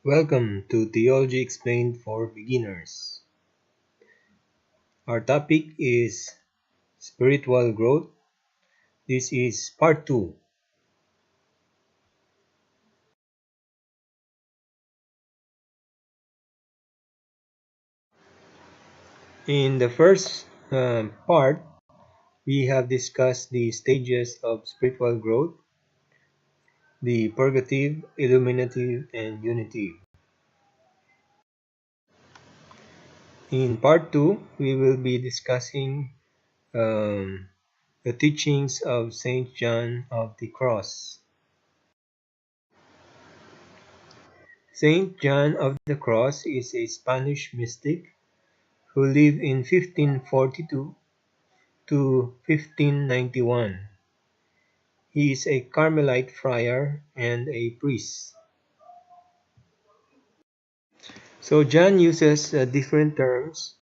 Welcome to Theology Explained for Beginners. Our topic is spiritual growth. This is part 2. In the first part, we have discussed the stages of spiritual growth, the purgative, illuminative, and unitive. In part 2, we will be discussing the teachings of Saint John of the Cross. Saint John of the Cross is a Spanish mystic who lived in 1542 to 1591. He is a Carmelite friar and a priest. So John uses different terms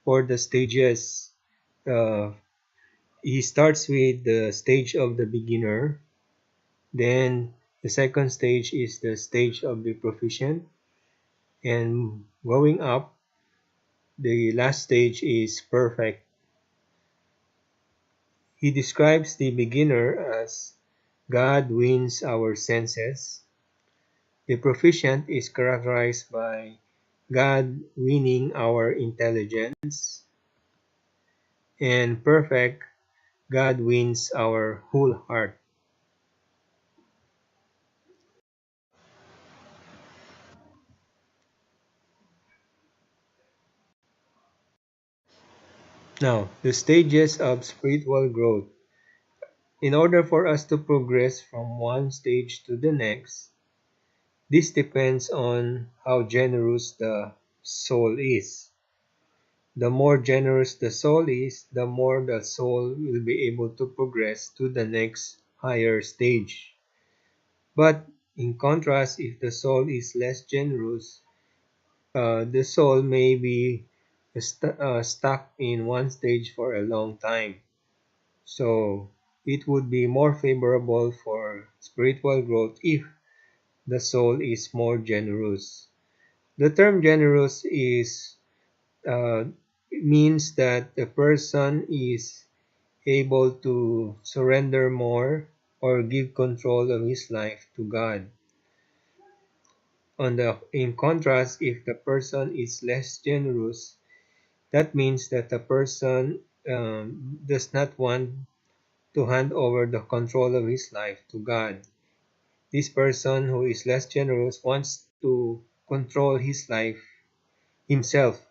for the stages. Uh, he starts with the stage of the beginner. Then the second stage is the stage of the proficient. And going up, the last stage is perfect. He describes the beginner as God wins our senses. The proficient is characterized by God winning our intelligence. And perfect, God wins our whole heart. Now, the stages of spiritual growth. In order for us to progress from one stage to the next, this depends on how generous the soul is. The more generous the soul is, the more the soul will be able to progress to the next higher stage. But in contrast, if the soul is less generous, the soul may be stuck in one stage for a long time. So it would be more favorable for spiritual growth if the soul is more generous. The term generous is uh, means that the person is able to surrender more or give control of his life to God. In contrast, if the person is less generous, that means that the person does not want to hand over the control of his life to God. This person who is less generous wants to control his life himself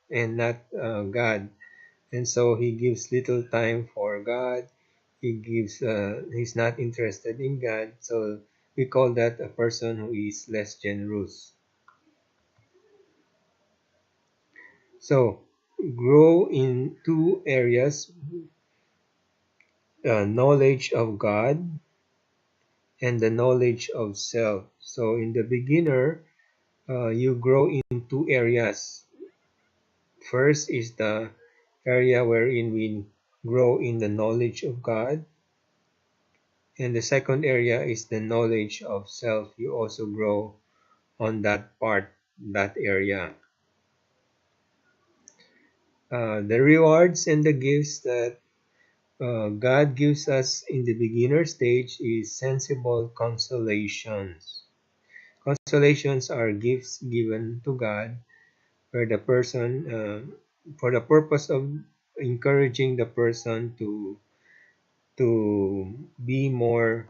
and not God. And so he gives little time for God. He's not interested in God. So we call that a person who is less generous. So grow in two areas, knowledge of God and the knowledge of self. So in the beginner, you grow in two areas. First is the area wherein we grow in the knowledge of God. And the second area is the knowledge of self. You also grow on that part, that area. The rewards and the gifts that God gives us in the beginner stage is sensible consolations. Consolations are gifts given to God where the person, for the purpose of encouraging the person to be more,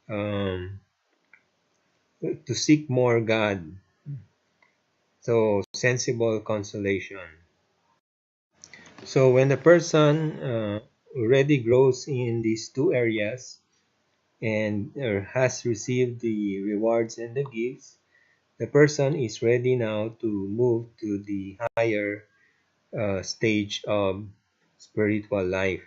to seek more God. So sensible consolation. So when the person already grows in these two areas and has received the rewards and the gifts, the person is ready now to move to the higher stage of spiritual life.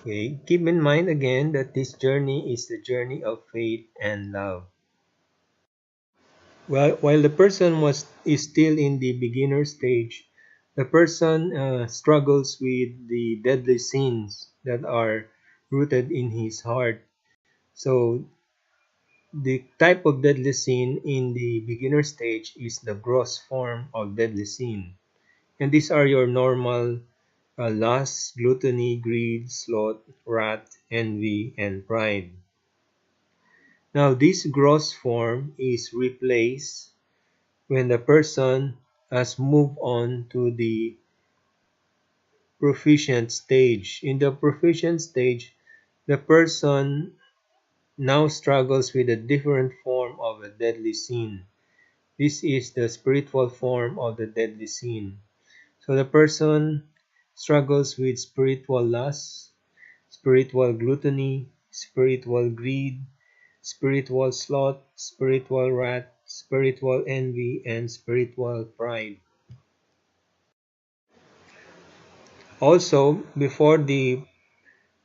Okay, keep in mind again that this journey is the journey of faith and love. While the person is still in the beginner stage, the person struggles with the deadly sins that are rooted in his heart. So The type of deadly sin in the beginner stage is the gross form of deadly sin. And these are your normal lust, gluttony, greed, sloth, wrath, envy, and pride. Now, this gross form is replaced when the person has moved on to the proficient stage. In the proficient stage, the person now struggles with a different form of a deadly sin. This is the spiritual form of the deadly sin. So the person struggles with spiritual lust, spiritual gluttony, spiritual greed, spiritual sloth, spiritual wrath, spiritual envy, and spiritual pride. Also, before the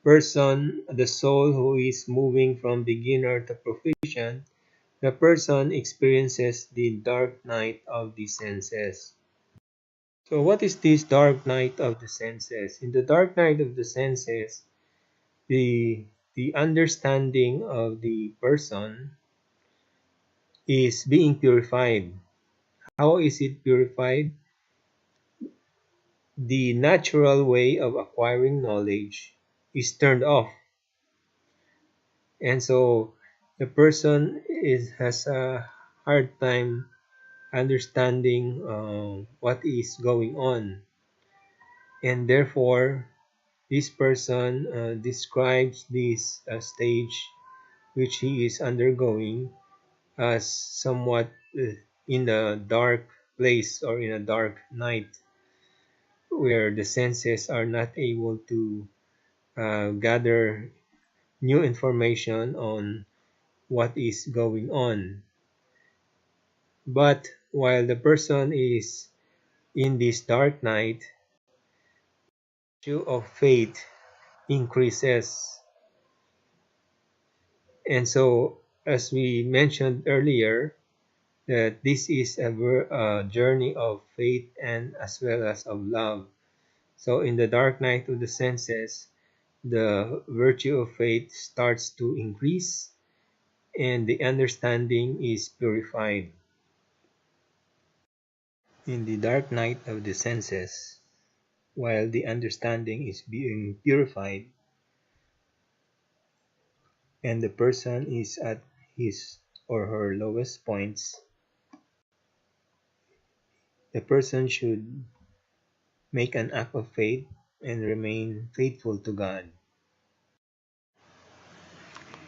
person, the soul who is moving from beginner to proficient, the person experiences the dark night of the senses. So what is this dark night of the senses? In the dark night of the senses, the understanding of the person is being purified. How is it purified? The natural way of acquiring knowledge is turned off. And so the person has a hard time understanding what is going on. And therefore, this person describes this stage which he is undergoing as somewhat in a dark place or in a dark night where the senses are not able to gather new information on what is going on. But while the person is in this dark night, the issue of faith increases. And so, as we mentioned earlier, that this is a journey of faith and as well as of love. So in the dark night of the senses, the virtue of faith starts to increase and the understanding is purified. In the dark night of the senses, while the understanding is being purified and the person is at his or her lowest points, the person should make an act of faith and remain faithful to God.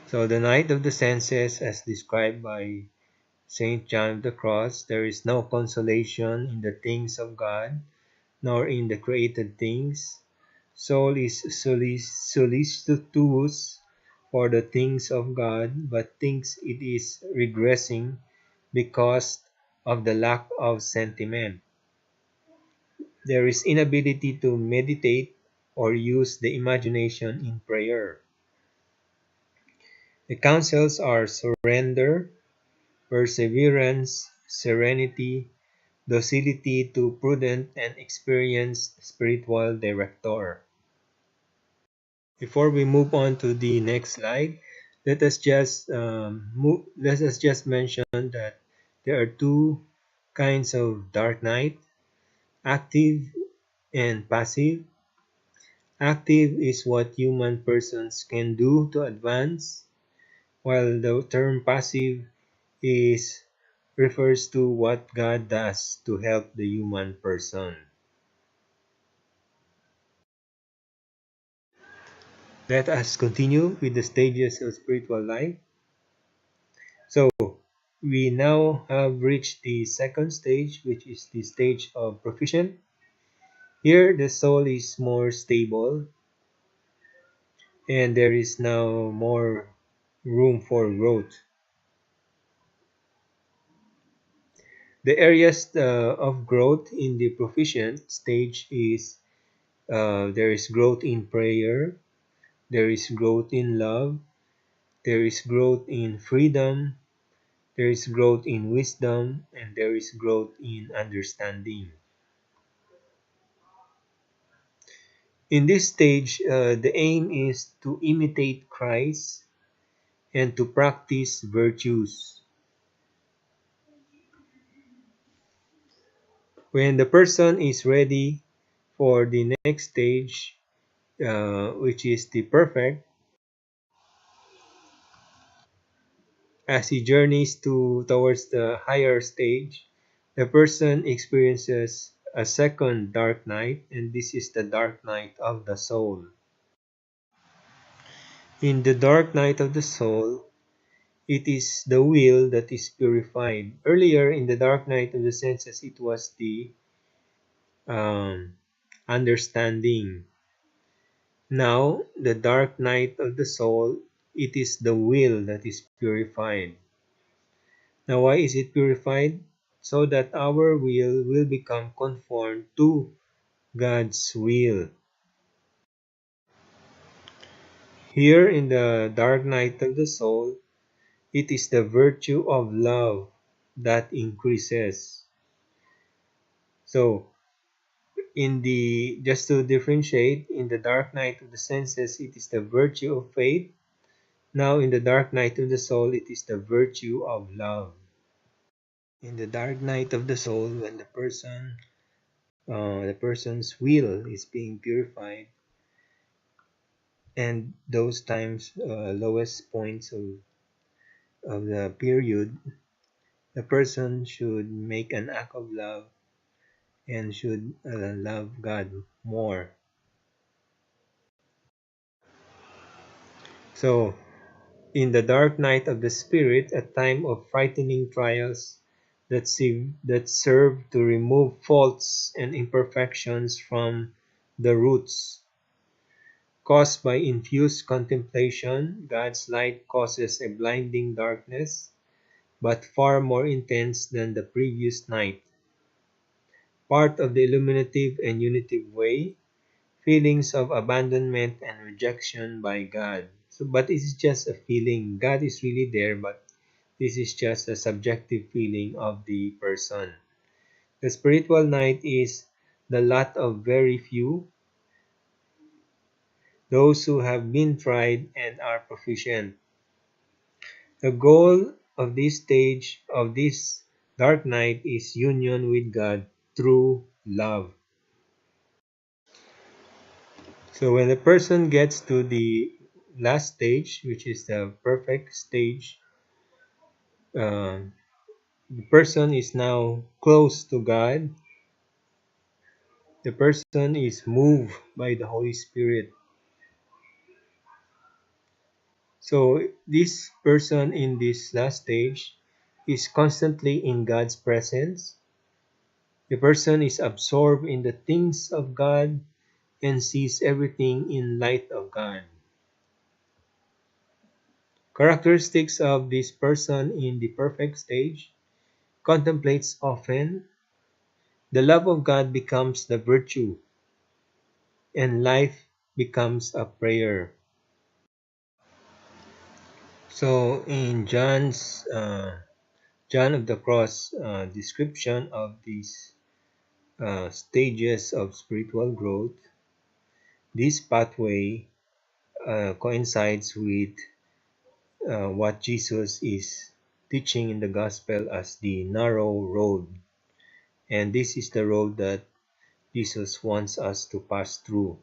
So the night of the senses, as described by Saint John of the Cross, there is no consolation in the things of God, nor in the created things. Soul is solicitous for the things of God, but thinks it is regressing because of the lack of sentiment. There is inability to meditate or use the imagination in prayer. The counsels are surrender, perseverance, serenity, docility to prudent and experienced spiritual director. Before we move on to the next slide, let us just mention that there are two kinds of dark night: active and passive. Active is what human persons can do to advance, while the term passive is refers to what God does to help the human person. Let us continue with the stages of spiritual life. So, we now have reached the second stage, which is the stage of proficient. Here, the soul is more stable and there is now more room for growth. The areas of growth in the proficient stage is there is growth in prayer, there is growth in love, there is growth in freedom, there is growth in wisdom, and there is growth in understanding. In this stage, the aim is to imitate Christ and to practice virtues. When the person is ready for the next stage, which is the perfect, as he journeys towards the higher stage, the person experiences a second dark night, and this is the dark night of the soul. In the dark night of the soul, it is the will that is purified. Earlier, in the dark night of the senses, it was the um, understanding. Now, the dark night of the soul, it is the will that is purified. Now, why is it purified? So that our will become conformed to God's will. Here in the dark night of the soul, it is the virtue of love that increases. So, just to differentiate, in the dark night of the senses, it is the virtue of faith. Now, in the dark night of the soul, it is the virtue of love. In the dark night of the soul, when the person's will is being purified, and those times, lowest points of the period, the person should make an act of love and should love God more. So, in the dark night of the spirit, a time of frightening trials that serve to remove faults and imperfections from the roots. Caused by infused contemplation, God's light causes a blinding darkness, but far more intense than the previous night. Part of the illuminative and unitive way, feelings of abandonment and rejection by God. So, but it's just a feeling. God is really there, but this is just a subjective feeling of the person. The spiritual night is the lot of very few, those who have been tried and are proficient. The goal of this stage of this dark night is union with God through love. So when a person gets to the last stage, which is the perfect stage, uh, the person is now close to God. The person is moved by the Holy Spirit. So this person in this last stage is constantly in God's presence. The person is absorbed in the things of God and sees everything in light of God. Characteristics of this person in the perfect stage: contemplates often, the love of God becomes the virtue, and life becomes a prayer. So in John of the Cross description of these stages of spiritual growth, this pathway coincides with what Jesus is teaching in the gospel as the narrow road. And this is the road that Jesus wants us to pass through.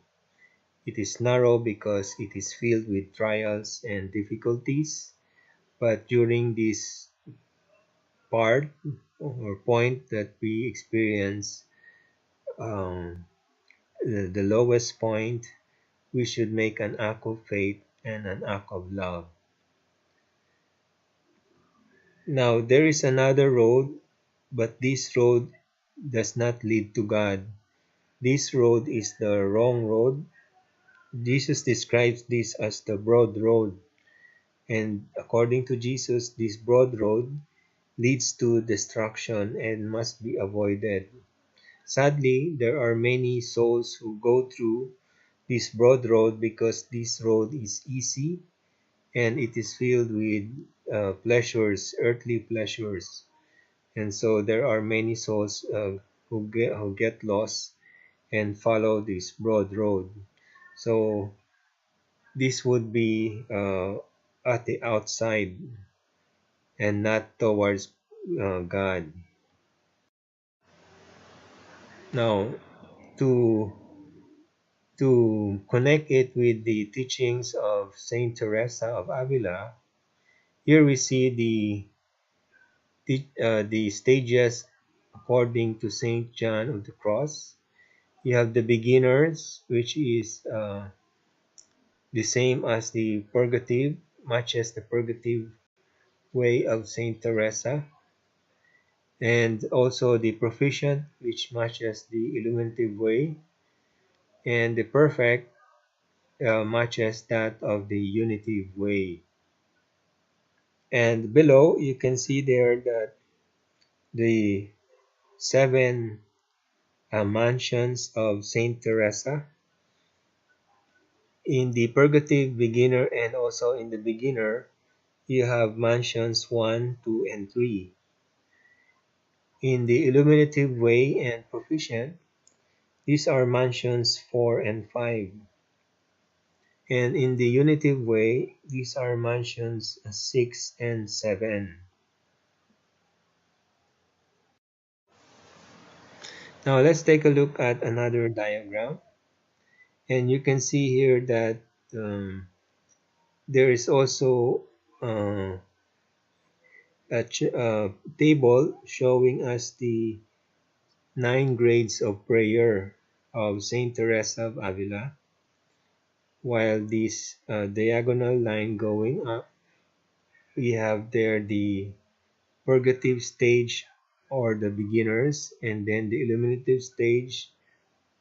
It is narrow because it is filled with trials and difficulties, but during this part or point that we experience um, the lowest point, we should make an act of faith and an act of love. Now, there is another road, but this road does not lead to God. This road is the wrong road. Jesus describes this as the broad road. And according to Jesus, this broad road leads to destruction and must be avoided. Sadly, there are many souls who go through this broad road because this road is easy and it is filled with pleasures, earthly pleasures. And so there are many souls who get lost and follow this broad road. So this would be at the outside and not towards God. Now, to connect it with the teachings of Saint Teresa of Avila, here we see the stages according to Saint John of the Cross. You have the beginners, which is the same as the purgative, much as the purgative way of Saint Teresa, and also the proficient, which matches the illuminative way, and the perfect matches that of the unitive way. And below, you can see there that the seven mansions of Saint Teresa in the purgative beginner and also in the beginner. You have mansions 1, 2, and 3. In the illuminative way and proficient, these are mansions 4 and 5. And in the unitive way, these are mansions 6 and 7. Now let's take a look at another diagram. And you can see here that there is also uh, a table showing us the 9 grades of prayer of Saint Teresa of Avila, while this diagonal line going up, we have there the purgative stage or the beginners, and then the illuminative stage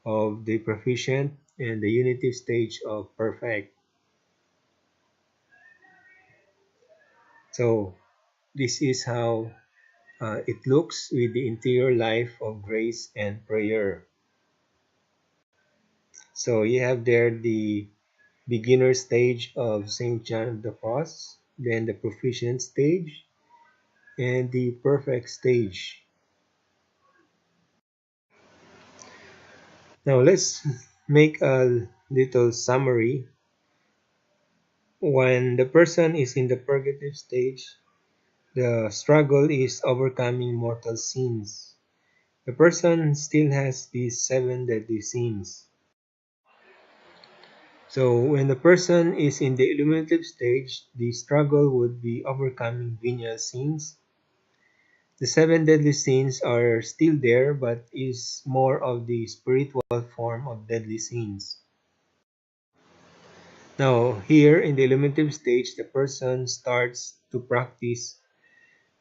of the proficient, and the unitive stage of perfect. So this is how it looks with the interior life of grace and prayer. So you have there the beginner stage of St. John of the Cross, then the proficient stage, and the perfect stage. Now let's make a little summary. When the person is in the purgative stage, the struggle is overcoming mortal sins. The person still has these 7 deadly sins. So when the person is in the illuminative stage, the struggle would be overcoming venial sins. The 7 deadly sins are still there, but is more of the spiritual form of deadly sins. Now, here in the illuminative stage, the person starts to practice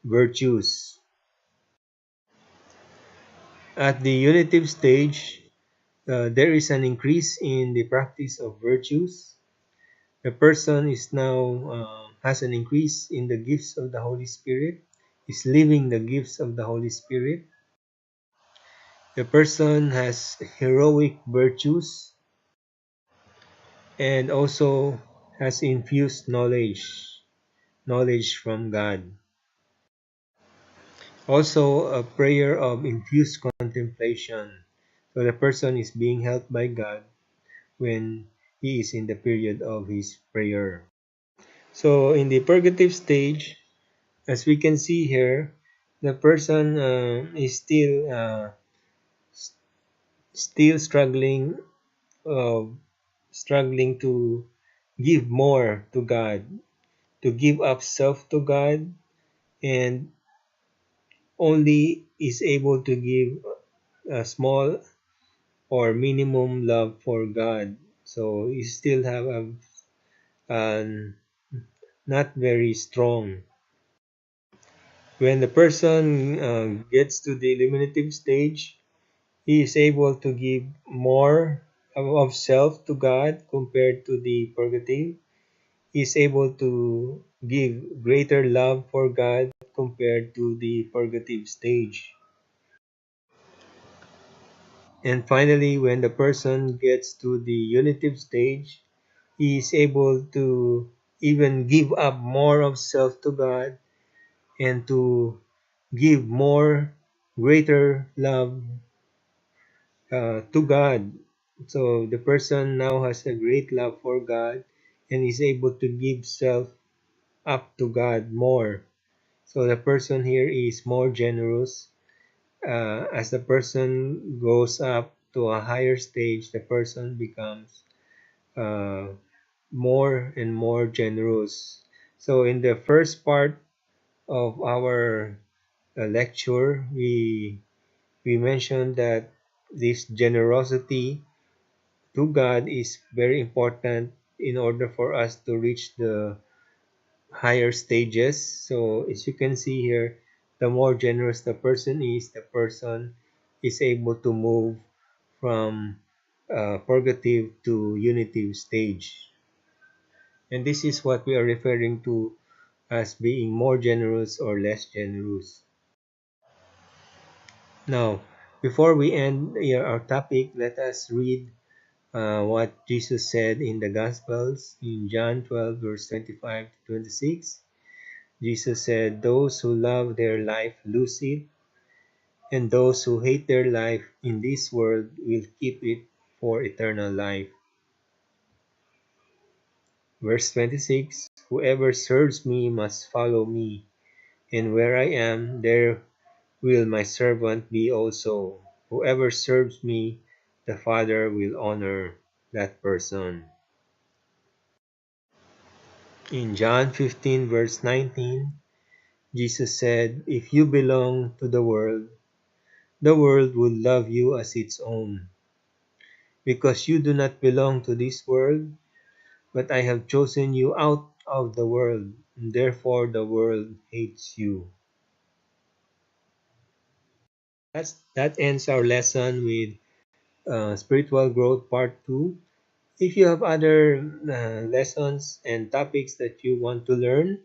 virtues. At the unitive stage, there is an increase in the practice of virtues. The person is now has an increase in the gifts of the Holy Spirit, is living the gifts of the Holy Spirit. The person has heroic virtues and also has infused knowledge from God. Also, a prayer of infused contemplation. So the person is being helped by God when he is in the period of his prayer. So in the purgative stage, as we can see here, the person is still uh, struggling to give more to God, to give up self to God, and only is able to give a small or minimum love for God. So you still have a not very strong. When the person gets to the illuminative stage, he is able to give more of self to God compared to the purgative. He is able to give greater love for God compared to the purgative stage. And finally, when the person gets to the unitive stage, he is able to even give up more of self to God and to give more greater love to God. So the person now has a great love for God and is able to give self up to God more. So the person here is more generous. As the person goes up to a higher stage, the person becomes uh, more and more generous. So in the first part of our lecture, we mentioned that this generosity to God is very important in order for us to reach the higher stages. So as you can see here, the more generous the person is, the person is able to move from purgative to unitive stage. And this is what we are referring to as being more generous or less generous. Now, before we end our topic, let us read what Jesus said in the Gospels in John 12, verse 25 to 26. Jesus said, "Those who love their life lose it, and those who hate their life in this world will keep it for eternal life." Verse 26, "Whoever serves me must follow me, and where I am, there will my servant be also. Whoever serves me, the Father will honor that person." In John 15, verse 19, Jesus said, "If you belong to the world will love you as its own. Because you do not belong to this world, but I have chosen you out of the world, and therefore the world hates you." That ends our lesson with Spiritual Growth Part 2. If you have other lessons and topics that you want to learn,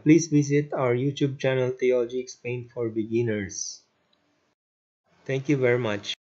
please visit our YouTube channel, Theology Explained for Beginners. Thank you very much.